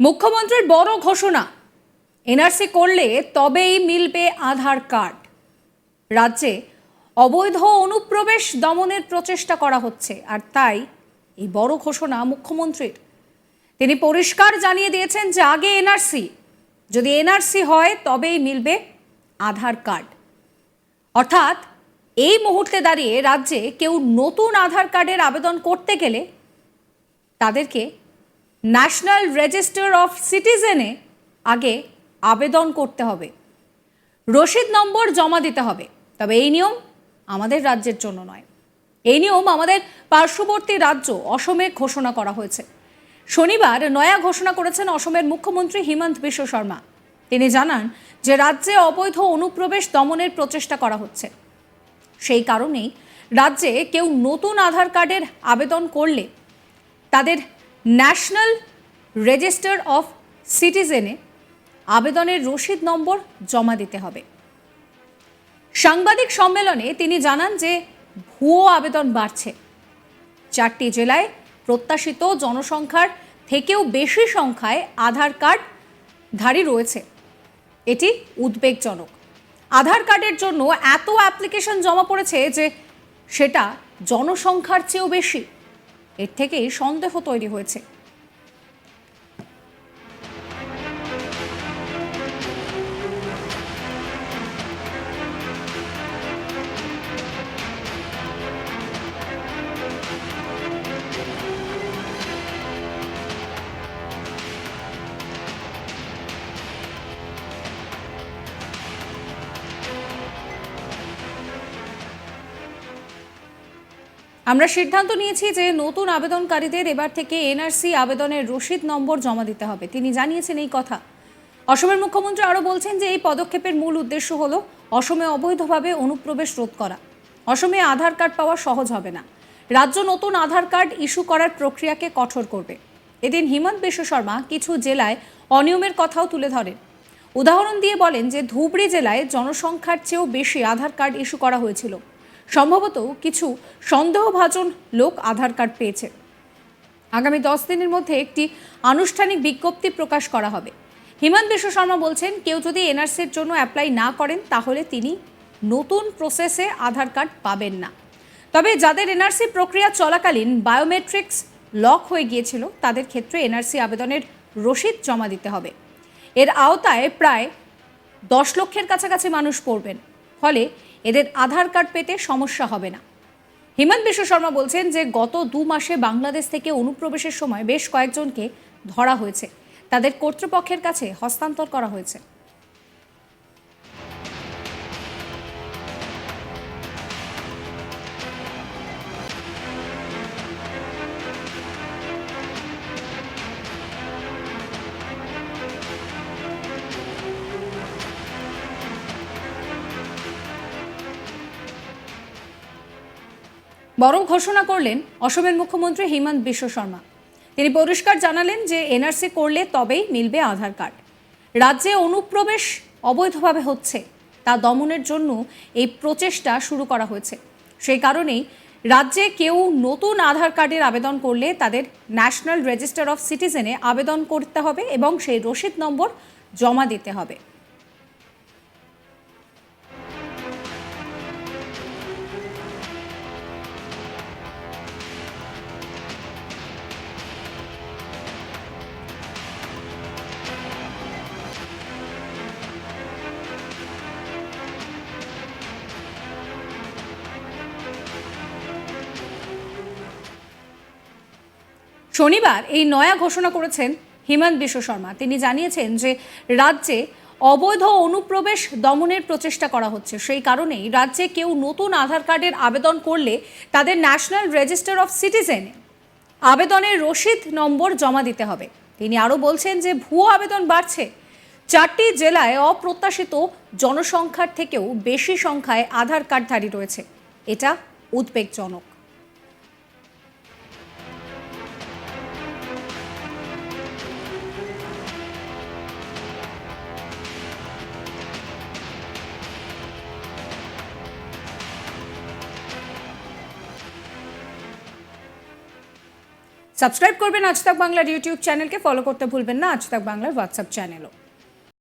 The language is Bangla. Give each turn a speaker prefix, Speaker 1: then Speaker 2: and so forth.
Speaker 1: মুখ্যমন্ত্রীর বড় ঘোষণা, এনআরসি করলে তবেই মিলবে আধার কার্ড। রাজ্যে অবৈধ অনুপ্রবেশ দমনের প্রচেষ্টা করা হচ্ছে, আর তাই এই বড় ঘোষণা মুখ্যমন্ত্রীর। তিনি পরিষ্কার জানিয়ে দিয়েছেন যে আগে এনআরসি, যদি এনআরসি হয় তবেই মিলবে আধার কার্ড। অর্থাৎ এই মুহূর্তে দাঁড়িয়ে রাজ্যে কেউ নতুন আধার কার্ডের আবেদন করতে গেলে তাদেরকে ন্যাশনাল রেজিস্টার অফ সিটিজেনে আগে আবেদন করতে হবে, রসিদ নম্বর জমা দিতে হবে। তবে এই নিয়ম আমাদের রাজ্যের জন্য নয়, এই নিয়ম আমাদের পার্শ্ববর্তী রাজ্য অসমে ঘোষণা করা হয়েছে। শনিবার নয়া ঘোষণা করেছেন অসমের মুখ্যমন্ত্রী হিমন্ত বিশ্ব শর্মা। তিনি জানান যে রাজ্যে অবৈধ অনুপ্রবেশ দমনের প্রচেষ্টা করা হচ্ছে, সেই কারণেই রাজ্যে কেউ নতুন আধার কার্ডের আবেদন করলে তাদের ন্যাশনাল রেজিস্টার অফ সিটিজেনে আবেদনের রসিদ নম্বর জমা দিতে হবে। সাংবাদিক সম্মেলনে তিনি জানান যে ভুয়ো আবেদন বাড়ছে। 4টি জেলায় প্রত্যাশিত জনসংখ্যার থেকেও বেশি সংখ্যায় আধার কার্ডধারী রয়েছে। এটি উদ্বেগজনক। আধার কার্ডের জন্য এত অ্যাপ্লিকেশন জমা পড়েছে যে সেটা জনসংখ্যার চেয়েও বেশি। এর থেকেই সন্দেহ তৈরি হয়েছে। আমরা সিদ্ধান্ত নিয়েছি যে নতুন আবেদনকারীদের এবার থেকে এনআরসি আবেদনের রসিদ নম্বর জমা দিতে হবে। তিনি জানিয়েছেন এই কথা। অসমের মুখ্যমন্ত্রী আরও বলছেন যে এই পদক্ষেপের মূল উদ্দেশ্য হলো অসমে অবৈধভাবে অনুপ্রবেশ রোধ করা। অসমে আধার কার্ড পাওয়া সহজ হবে না। রাজ্য নতুন আধার কার্ড ইস্যু করার প্রক্রিয়াকে কঠোর করবে। এদিন হিমন্ত বিশ্ব শর্মা কিছু জেলায় অনিয়মের কথাও তুলে ধরেন। উদাহরণ দিয়ে বলেন যে ধুবড়ী জেলায় জনসংখ্যার চেয়েও বেশি আধার কার্ড ইস্যু করা হয়েছিল। সম্ভবত কিছু সন্দেহভাজন লোক আধার কার্ড পেয়েছে। আগামী 10 দিনের মধ্যে একটি আনুষ্ঠানিক বিজ্ঞপ্তি প্রকাশ করা হবে। হিমন্ত বিশ্ব শর্মা বলছেন, কেউ যদি এনআরসির জন্য অ্যাপ্লাই না করেন তাহলে তিনি নতুন প্রসেসে আধার কার্ড পাবেন না। তবে যাদের এনআরসি প্রক্রিয়া চলাকালীন বায়োমেট্রিক্স লক হয়ে গিয়েছিল তাদের ক্ষেত্রে এনআরসি আবেদনের রসিদ জমা দিতে হবে। এর আওতায় প্রায় 10 লক্ষের কাছাকাছি মানুষ পড়বেন, ফলে এদের আধার কার্ড পেতে সমস্যা হবে না। হিমন্ত বিশ্ব শর্মা বলছেন যে গত 2 মাসে বাংলাদেশ থেকে অনুপ্রবেশের সময় বেশ কয়েকজনকে ধরা হয়েছে, তাদের কর্তৃপক্ষের কাছে হস্তান্তর করা হয়েছে। বড় ঘোষণা করলেন অসমের মুখ্যমন্ত্রী হিমন্ত বিশ্ব শর্মা। তিনি পরিষ্কার জানালেন যে এনআরসি করলে তবেই মিলবে আধার কার্ড। রাজ্যে অনুপ্রবেশ অবৈধভাবে হচ্ছে, তা দমনের জন্য এই প্রচেষ্টা শুরু করা হয়েছে। সেই কারণেই রাজ্যে কেউ নতুন আধার কার্ডের আবেদন করলে তাদের ন্যাশনাল রেজিস্টার অফ সিটিজেনে আবেদন করতে হবে এবং সেই রসিদ নম্বর জমা দিতে হবে। শনিবার এই নয়া ঘোষণা করেছেন হিমন্ত বিশ্ব শর্মা। তিনি জানিয়েছেন যে রাজ্যে অবৈধ অনুপ্রবেশ দমনের প্রচেষ্টা করা হচ্ছে, সেই কারণেই রাজ্যে কেউ নতুন আধার কার্ডের আবেদন করলে তাদের ন্যাশনাল রেজিস্টার অফ সিটিজেনে আবেদনের রসিদ নম্বর জমা দিতে হবে। তিনি আরও বলছেন যে ভুয়ো আবেদন বাড়ছে। 4টি জেলায় অপ্রত্যাশিত জনসংখ্যার থেকেও বেশি সংখ্যায় আধার কার্ডধারী রয়েছে। এটা উদ্বেগজনক। সাবস্ক্রাইব করবেন আজ তাক বাংলার ইউটিউব চ্যানেলকে, ফলো করতে ভুলবেন না আজ তাক বাংলার হোয়াটসঅ্যাপ চ্যানেলও।